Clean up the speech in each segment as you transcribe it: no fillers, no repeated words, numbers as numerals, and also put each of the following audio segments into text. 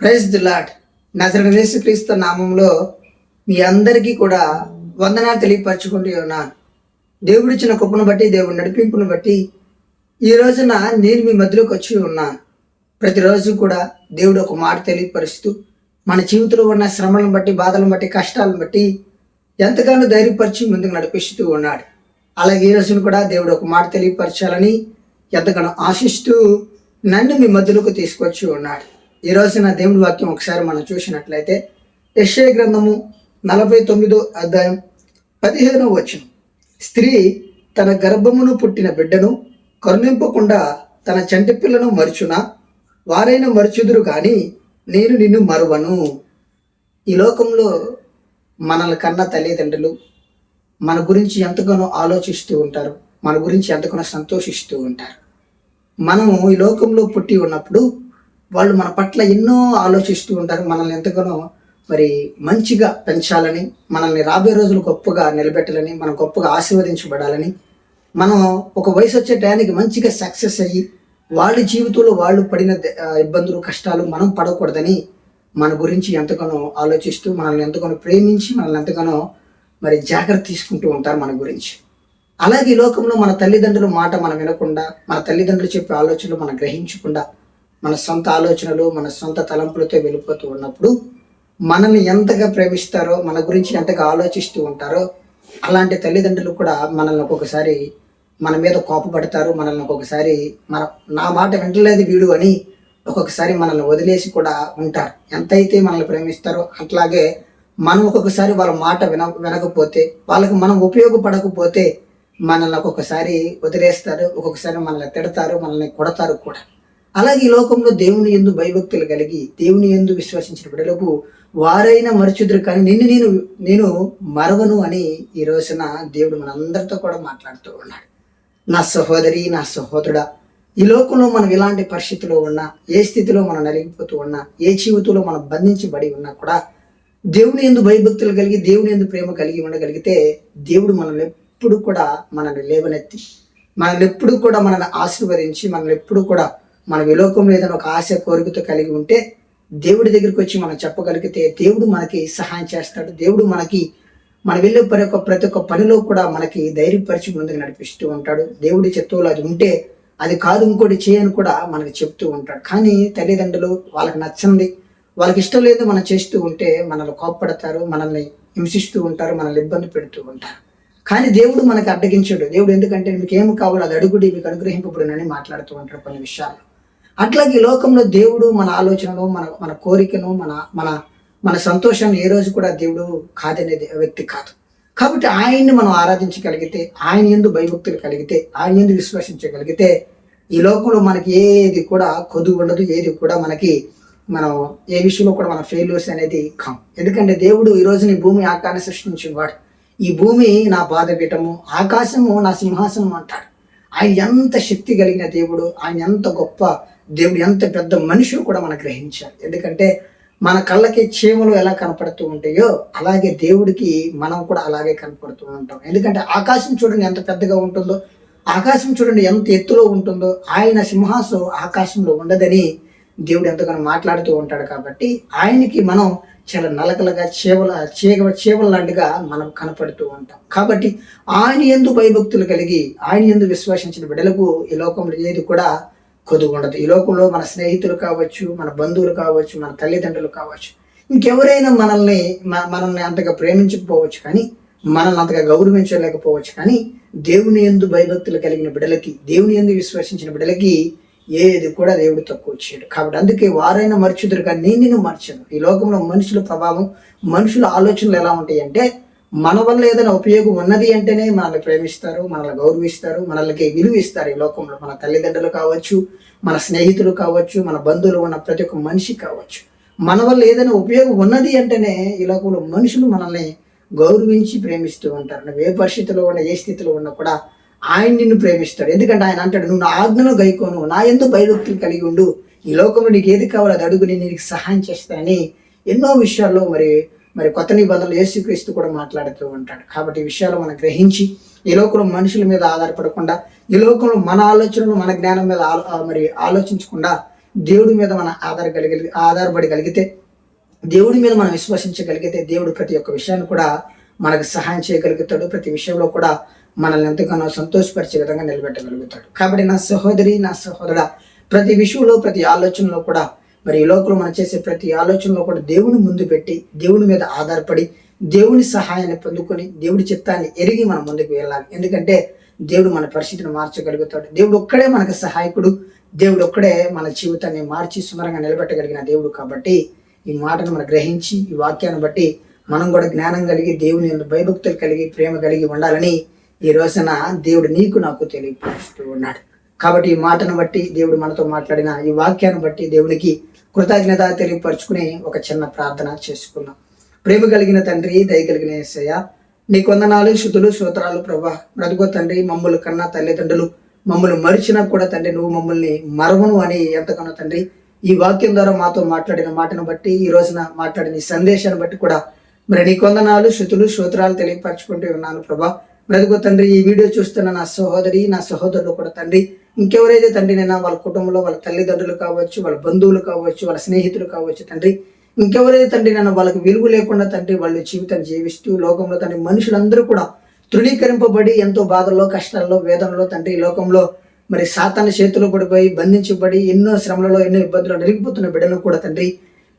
Praise the lord. నజరేయుడైన యేసుక్రీస్తు నామంలో మీ అందరికీ కూడా వందనాలు తెలియపరచుకుంటూ ఉన్నాను. దేవుడిచ్చిన కృపను బట్టి, దేవుడి నడిపింపును బట్టి ఈ రోజున నేను మీ మధ్యలోకి వచ్చి ఉన్నాను. ప్రతిరోజు కూడా దేవుడు ఒక మాట తెలియపరుస్తూ మన జీవితంలో ఉన్న శ్రమలను బట్టి, బాధలను బట్టి, కష్టాలను బట్టి ఎంతగానో ధైర్యపరిచి ముందుకు నడిపిస్తూ ఉన్నాడు. అలాగే ఈ రోజున కూడా దేవుడు ఒక మాట తెలియపరచాలని ఎంతగానో ఆశిస్తూ నన్ను మీ మధ్యలోకి తీసుకొచ్చి ఉన్నాడు. ఈ రోజున దేవుడి వాక్యం ఒకసారి మనం చూసినట్లయితే యెషయా గ్రంథము 49వ అధ్యాయం 15వ వచనం. స్త్రీ తన గర్భమును పుట్టిన బిడ్డను కరుణింపకుండా తన చంటి పిల్లను మరుచునా, వారైనా మరుచుదురు కానీ నేను నిన్ను మరువను. ఈ లోకంలో మనల్ని కన్న తల్లిదండ్రులు మన గురించి ఎంతగానో ఆలోచిస్తూ ఉంటారు, మన గురించి ఎంతగానో సంతోషిస్తూ ఉంటారు. మనము ఈ లోకంలో పుట్టి ఉన్నప్పుడు వాళ్ళు మన పట్ల ఎన్నో ఆలోచిస్తూ ఉంటారు. మనల్ని ఎంతగానో మంచిగా పెంచాలని, మనల్ని రాబోయే రోజులు గొప్పగా నిలబెట్టాలని, మనం గొప్పగా ఆశీర్వదించబడాలని, మనం ఒక వయసు వచ్చే టయానికి మంచిగా సక్సెస్ అయ్యి వాళ్ళ జీవితంలో వాళ్ళు పడిన ఇబ్బందులు, కష్టాలు మనం పడకూడదని మన గురించి ఎంతగానో ఆలోచిస్తూ, మనల్ని ఎంతగానో ప్రేమించి, మనల్ని ఎంతగానో జాగ్రత్త తీసుకుంటూ ఉంటారు మన గురించి. అలాగే ఈ లోకంలో మన తల్లిదండ్రుల మాట మనం వినకుండా, మన తల్లిదండ్రులు చెప్పే ఆలోచనలు మనం గ్రహించకుండా, మన సొంత ఆలోచనలు, మన సొంత తలంపులతో వెళ్ళిపోతూ ఉన్నప్పుడు మనల్ని ఎంతగా ప్రేమిస్తారో, మన గురించి ఎంతగా ఆలోచిస్తూ ఉంటారో, అలాంటి తల్లిదండ్రులు కూడా మనల్ని ఒక్కొక్కసారి మన మీద కోపపడతారు. మనల్ని ఒక్కొక్కసారి నా మాట వింటలేదు వీడు అని ఒక్కొక్కసారి మనల్ని వదిలేసి కూడా ఉంటారు. ఎంతైతే మనల్ని ప్రేమిస్తారో అట్లాగే మనం ఒక్కొక్కసారి వాళ్ళ మాట వినకపోతే, వాళ్ళకి మనం ఉపయోగపడకపోతే మనల్ని ఒక్కొక్కసారి వదిలేస్తారు, ఒక్కొక్కసారి మనల్ని తిడతారు, మనల్ని కొడతారు కూడా. అలాగే ఈ లోకంలో దేవుని యందు భయభక్తులు కలిగి, దేవుని యందు విశ్వసించిన బిడ్డలకు వారైనా మరచుదురు కానీ నేను మరవను అని ఈ రోజున దేవుడు మనందరితో కూడా మాట్లాడుతూ ఉన్నాడు. నా సహోదరి, నా సహోదరుడా, ఈ లోకంలో మనం ఇలాంటి పరిస్థితిలో ఉన్నా, ఏ స్థితిలో మనం నలిగిపోతూ ఉన్నా, ఏ జీవితంలో మనం బంధించబడి ఉన్నా కూడా దేవుని యందు భయభక్తులు కలిగి, దేవుని యందు ప్రేమ కలిగి ఉండగలిగితే దేవుడు మనల్ని ఎప్పుడు కూడా మనల్ని లేవనెత్తి, మనల్ని ఎప్పుడు కూడా మనల్ని ఆశీర్వదించి, మనల్ని ఎప్పుడు కూడా మనం ఈ లోకంలో ఏదైనా ఒక ఆశ, కోరికతో కలిగి ఉంటే దేవుడి దగ్గరికి వచ్చి మనం చెప్పగలిగితే దేవుడు మనకి సహాయం చేస్తాడు. దేవుడు మనం వెళ్ళే ప్రతి ఒక్క పనిలో కూడా మనకి ధైర్యపరిచి ముందుకు నడిపిస్తూ ఉంటాడు. దేవుడి చిత్తంలో అది ఉంటే అది కాదు ఇంకోటి చేయని కూడా మనకి చెప్తూ ఉంటాడు. కానీ తల్లిదండ్రులు వాళ్ళకి నచ్చంది, వాళ్ళకి ఇష్టం లేదు మనం చేస్తూ ఉంటే మనల్ని కోప్పడతారు, మనల్ని హింసిస్తూ ఉంటారు, మనల్ని ఇబ్బంది పెడుతూ ఉంటారు. కానీ దేవుడు మనకి అడ్డగించాడు. దేవుడు ఎందుకంటే మీకు ఏమి కావాలో అది అడుగుడి, మీకు అనుగ్రహింపబడునని మాట్లాడుతూ ఉంటాడు కొన్ని విషయాలు. అట్లాగే ఈ లోకంలో దేవుడు మన ఆలోచనలు, మన కోరికను, మన సంతోషాన్ని ఏ రోజు కూడా దేవుడు కాదనే వ్యక్తి కాదు. కాబట్టి ఆయన్ని మనం ఆరాధించగలిగితే, ఆయన యందు భయభక్తులు కలిగితే, ఆయన యందు విశ్వసించగలిగితే ఈ లోకంలో మనకి ఏది కూడా కొదువు ఉండదు, ఏది కూడా మనం ఏ విషయంలో కూడా మన ఫెయిల్యూర్స్ అనేది కాం. ఎందుకంటే దేవుడు ఈ రోజున ఈ భూమి ఆకాశాన్ని సృష్టించిన వాడు. ఈ భూమి నా పాదపీఠము, ఆకాశము నా సింహాసనం అంటాడు. ఆయన ఎంత శక్తి కలిగిన దేవుడు, ఆయన ఎంత గొప్ప దేవుడు, ఎంత పెద్ద మనిషి కూడా మనం గ్రహించాలి. ఎందుకంటే మన కళ్ళకి చీమలు ఎలా కనపడుతూ ఉంటాయో అలాగే దేవుడికి మనం కూడా అలాగే కనపడుతూ ఉంటాం. ఎందుకంటే ఆకాశం చూడండి ఎంత పెద్దగా ఉంటుందో, ఆకాశం చూడండి ఎంత ఎత్తులో ఉంటుందో, ఆయన సింహాసనం ఆకాశంలో ఉండదని దేవుడు ఎంతగానో మాట్లాడుతూ ఉంటాడు. కాబట్టి ఆయనకి మనం చాలా నలకలుగా చేవల లాంటిగా మనం కనపడుతూ ఉంటాం. కాబట్టి ఆయన యందు భయభక్తులు కలిగి, ఆయన యందు విశ్వసించిన బిడ్డలకు ఈ లోకంలో ఏది కూడా కొదువు ఉండదు. ఈ లోకంలో మన స్నేహితులు కావచ్చు, మన బంధువులు కావచ్చు, మన తల్లిదండ్రులు కావచ్చు, ఇంకెవరైనా మనల్ని అంతగా ప్రేమించకపోవచ్చు, కానీ మనల్ని అంతగా గౌరవించలేకపోవచ్చు, కానీ దేవుని యందు భయభక్తులు కలిగిన బిడ్డలకి, దేవుని యందు విశ్వసించిన బిడ్డలకి ఏది కూడా దేవుడు తక్కువ చేయడు. కాబట్టి అందుకే వారైనా మర్చుదురు కానీ నేను మర్చను. ఈ లోకంలో మనుషుల ప్రభావం, మనుషుల ఆలోచనలు ఎలా ఉంటాయి అంటే, మన వల్ల ఏదైనా ఉపయోగం ఉన్నది అంటేనే మనల్ని ప్రేమిస్తారు, మనల్ని గౌరవిస్తారు, మనల్ని విలువ ఇస్తారు. ఈ లోకంలో మన తల్లిదండ్రులు కావచ్చు, మన స్నేహితులు కావచ్చు, మన బంధువులు ఉన్న ప్రతి ఒక్క మనిషి కావచ్చు, మన వల్ల ఏదైనా ఉపయోగం ఉన్నది అంటేనే ఈ లోకంలో మనుషులు మనల్ని గౌరవించి ప్రేమిస్తూ ఉంటారు. నువ్వు ఏ పరిస్థితిలో ఉన్నా, ఏ స్థితిలో ఉన్నా కూడా ఆయన నిన్ను ప్రేమిస్తాడు. ఎందుకంటే ఆయన అంటాడు, నువ్వు నా ఆజ్ఞను గైకోను, నా యందు భయభక్తులు కలిగి ఉండు, ఈ లోకంలో నీకు ఏది కావాలో అది అడుగు, నేను నీకు సహాయం చేస్తానని ఎన్నో విషయాల్లో కొత్త నిబంధనలు యేసుక్రీస్తు కూడా మాట్లాడుతూ ఉంటాడు. కాబట్టి ఈ విషయాలు మనం గ్రహించి ఈ లోకంలో మనుషుల మీద ఆధారపడకుండా, ఈ లోకంలో మన ఆలోచనలు, మన జ్ఞానం మీద ఆలోచించకుండా దేవుడి మీద మనం ఆధారపడగలిగితే, దేవుడి మీద మనం విశ్వసించగలిగితే, దేవుడు ప్రతి ఒక్క విషయాన్ని కూడా మనకు సహాయం చేయగలుగుతాడు. ప్రతి విషయంలో కూడా మనల్ని ఎంతగానో సంతోషపరిచే విధంగా నిలబెట్టగలుగుతాడు. కాబట్టి నా సహోదరి, నా సహోదరుడా, ప్రతి విషయంలో, ప్రతి ఆలోచనలో కూడా, మరి ఈ లోకంలో మనం చేసే ప్రతి ఆలోచనలో కూడా దేవుని ముందు పెట్టి, దేవుని మీద ఆధారపడి, దేవుని సహాయాన్ని పొందుకొని, దేవుడి చిత్తాన్ని ఎరిగి మనం ముందుకు వెళ్ళాలి. ఎందుకంటే దేవుడు మన పరిస్థితిని మార్చగలుగుతాడు. దేవుడు ఒక్కడే మనకు సహాయకుడు. దేవుడు ఒక్కడే మన జీవితాన్ని మార్చి సుమరంగా నిలబెట్టగలిగిన దేవుడు. కాబట్టి ఈ మాటను మనం గ్రహించి, ఈ వాక్యాన్ని బట్టి మనం కూడా జ్ఞానం కలిగి, దేవుని యందు భయభక్తులు కలిగి, ప్రేమ కలిగి ఉండాలని ఈ రోజున దేవుడు నీకు నాకు తెలియపరుస్తూ ఉన్నాడు. కాబట్టి ఈ మాటను బట్టి, దేవుడు మనతో మాట్లాడిన ఈ వాక్యాన్ని బట్టి దేవునికి కృతజ్ఞత తెలియపరుచుకుని ఒక చిన్న ప్రార్థన చేసుకున్నాం. ప్రేమ కలిగిన తండ్రి, దయ కలిగిన యేసయ్య, నీ కొందనాలు, శుతులు, స్తోత్రాలు ప్రభా. బ్రతుకో తండ్రి, మమ్మల్ని కన్నా తల్లిదండ్రులు మమ్మల్ని మరిచినా కూడా తండ్రి, నువ్వు మమ్మల్ని మరవను అని ఎంతకన్నా తండ్రి, ఈ వాక్యం ద్వారా మాతో మాట్లాడిన మాటను బట్టి, ఈ రోజున మాట్లాడిన ఈ సందేశాన్ని బట్టి కూడా మరి నీ కొందనాలు, శుతులు, స్తోత్రాలు తెలియపరచుకుంటూ ఉన్నాను ప్రభా. బ్రతుకో తండ్రి, ఈ వీడియో చూస్తున్న నా సహోదరి, నా సహోదరులు కూడా తండ్రి, ఇంకెవరైతే తండ్రి నేను వాళ్ళ కుటుంబంలో వాళ్ళ తల్లిదండ్రులు కావచ్చు, వాళ్ళ బంధువులు కావచ్చు, వాళ్ళ స్నేహితులు కావచ్చు తండ్రి, ఇంకెవరైతే తండ్రి నన్ను వాళ్ళకి విలువ లేకుండా తండ్రి వాళ్ళు జీవితాన్ని జీవిస్తూ లోకంలో తండ్రి మనుషులందరూ కూడా తృణీకరింపబడి ఎంతో బాధల్లో, కష్టాల్లో, వేదనలో తండ్రి ఈ లోకంలో మరి సాతాను చేతులు పడిపోయి బంధించబడి ఎన్నో శ్రమలలో, ఎన్నో ఇబ్బందులు నలిగిపోతున్న బిడ్డను కూడా తండ్రి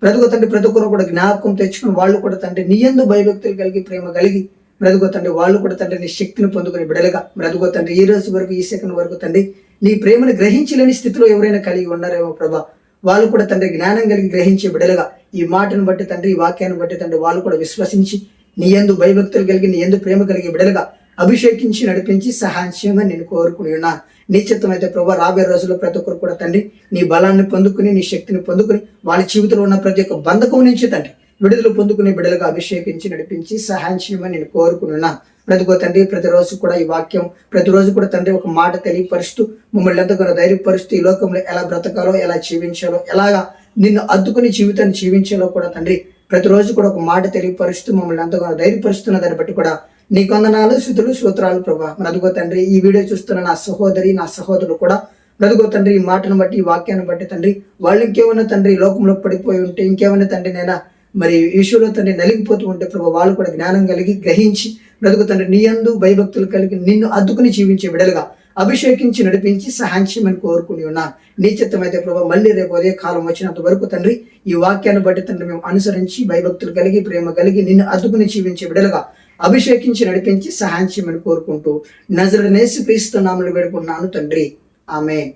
బ్రతుకు తండ్రి, ప్రతి ఒక్కరు కూడా జ్ఞాపకం తెచ్చుకుని వాళ్ళు కూడా తండ్రి నీ యందు భయభక్తులు కలిగి, ప్రేమ కలిగి బ్రతుకో తండ్రి, వాళ్ళు కూడా తండ్రి నీ శక్తిని పొందుకుని బిడలుగా బ్రతుకో తండ్రి. ఈ రోజు వరకు, ఈ సెకండ్ వరకు తండ్రి నీ ప్రేమను గ్రహించలేని స్థితిలో ఎవరైనా కలిగి ఉన్నారేమో ప్రభా, వాళ్ళు కూడా తండ్రి జ్ఞానం కలిగి గ్రహించే బిడలుగా ఈ మాటను బట్టి తండ్రి, ఈ వాక్యాన్ని బట్టి తండ్రి వాళ్ళు కూడా విశ్వసించి నీ యందు భయభక్తులు కలిగి, నీ యందు ప్రేమ కలిగి బిడలుగా అభిషేకించి నడిపించి సహాయం చేయమని నేను కోరుకుని ఉన్నాను. నీ చిత్తం అయితే ప్రభా, రాబోయే రోజుల్లో ప్రతి ఒక్కరు కూడా తండ్రి నీ బలాన్ని పొందుకుని, నీ శక్తిని పొందుకుని, వాళ్ళ జీవితంలో ఉన్న ప్రతి ఒక్క బంధకం నుంచి తండ్రి విడుదల పొందుకునే బిడ్డలుగా అభిషేకించి నడిపించి సహాయం చేయమని నేను కోరుకున్నాను. బ్రతుకో తండ్రి, ప్రతిరోజు కూడా ఈ వాక్యం ప్రతిరోజు కూడా తండ్రి ఒక మాట తెలియపరుస్తూ మమ్మల్ని ఎంతగానో ధైర్యపరుస్తూ ఈ లోకంలో ఎలా బ్రతకాలో, ఎలా జీవించాలో, ఎలాగా నిన్ను అద్దుకుని జీవితాన్ని జీవించాలో కూడా తండ్రి ప్రతిరోజు కూడా ఒక మాట తెలియపరుస్తూ మమ్మల్ని ఎంతగానో ధైర్యపరుస్తున్న దాన్ని బట్టి కూడా నీ కొందనాలు, స్తుతులు, స్తోత్రాలు ప్రభా. బ్రతుకో తండ్రి, ఈ వీడియో చూస్తున్న నా సహోదరి, నా సహోదరులు కూడా బ్రతుకో తండ్రి, ఈ మాటను బట్టి, ఈ వాక్యాన్ని బట్టి తండ్రి వాళ్ళు ఇంకేమైనా తండ్రి లోకంలో పడిపోయి ఉంటే, ఇంకేమైనా తండ్రి నేను మరి విషయంలో తండ్రి నలిగిపోతూ ఉంటే ప్రభు వాళ్ళు కూడా జ్ఞానం కలిగి గ్రహించి బ్రతుకు తండ్రి నీ యందు భయభక్తులు కలిగి నిన్ను అద్దుకుని జీవించే బిడలుగా అభిషేకించి నడిపించి సహాయం చేయమని కోరుకుని ఉన్నాను. నీ చిత్తం అయితే ప్రభు మళ్ళీ రేపు అదే కాలం వచ్చినంత వరకు తండ్రి ఈ వాక్యాన్ని బట్టి తండ్రి మేము అనుసరించి భయభక్తులు కలిగి, ప్రేమ కలిగి నిన్ను అద్దుకుని జీవించే బిడలుగా అభిషేకించి నడిపించి సహాయం చేయమని కోరుకుంటూ నజరుడైన యేసుక్రీస్తు నామములో వేడుకున్నాను తండ్రి, ఆమేన్.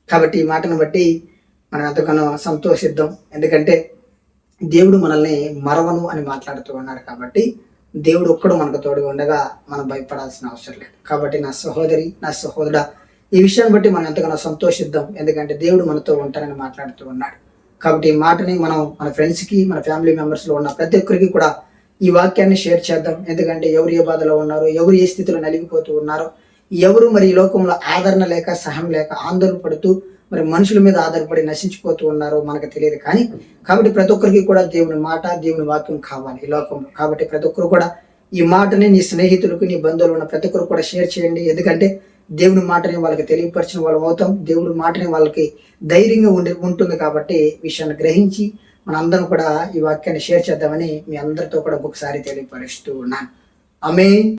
కాబట్టి ఈ మాటను బట్టి మనం ఎంతగానో సంతోషిద్దాం. ఎందుకంటే దేవుడు మనల్ని మరవను అని మాట్లాడుతూ ఉన్నాడు. కాబట్టి దేవుడు ఒక్కడు మనకు తోడుగా ఉండగా మనం భయపడాల్సిన అవసరం లేదు. కాబట్టి నా సహోదరి, నా సహోదరుడా, ఈ విషయాన్ని బట్టి మనం ఎంతగానో సంతోషిద్దాం. ఎందుకంటే దేవుడు మనతో ఉంటానని మాట్లాడుతూ ఉన్నాడు. కాబట్టి ఈ మాటని మనం మన ఫ్రెండ్స్కి, మన ఫ్యామిలీ మెంబర్స్లో ఉన్న ప్రతి ఒక్కరికి కూడా ఈ వాక్యాన్ని షేర్ చేద్దాం. ఎందుకంటే ఎవరు ఏ బాధలో ఉన్నారో, ఎవరు ఏ స్థితిలో నలిగిపోతూ ఉన్నారో, ఎవరు మరి ఈ లోకంలో ఆదరణ లేక, సహనం లేక ఆందోళన పడుతూ మరి మనుషుల మీద ఆధారపడి నశించిపోతూ ఉన్నారో మనకు తెలియదు. కానీ కాబట్టి ప్రతి ఒక్కరికి కూడా దేవుని మాట, దేవుని వాక్యం కావాలి ఈ లోకంలో. కాబట్టి ప్రతి ఒక్కరు కూడా ఈ మాటని నీ స్నేహితులకు, నీ బంధువులు ఉన్న ప్రతి ఒక్కరు కూడా షేర్ చేయండి. ఎందుకంటే దేవుని మాటని వాళ్ళకి తెలియపరిచిన వాళ్ళం అవుతాం. దేవుడి మాటని వాళ్ళకి ధైర్యంగా ఉంటుంది. కాబట్టి విషయాన్ని గ్రహించి మనందరం కూడా ఈ వాక్యాన్ని షేర్ చేద్దామని మీ అందరితో కూడా ఒకసారి తెలియపరుస్తూ ఉన్నాను. ఆమేన్.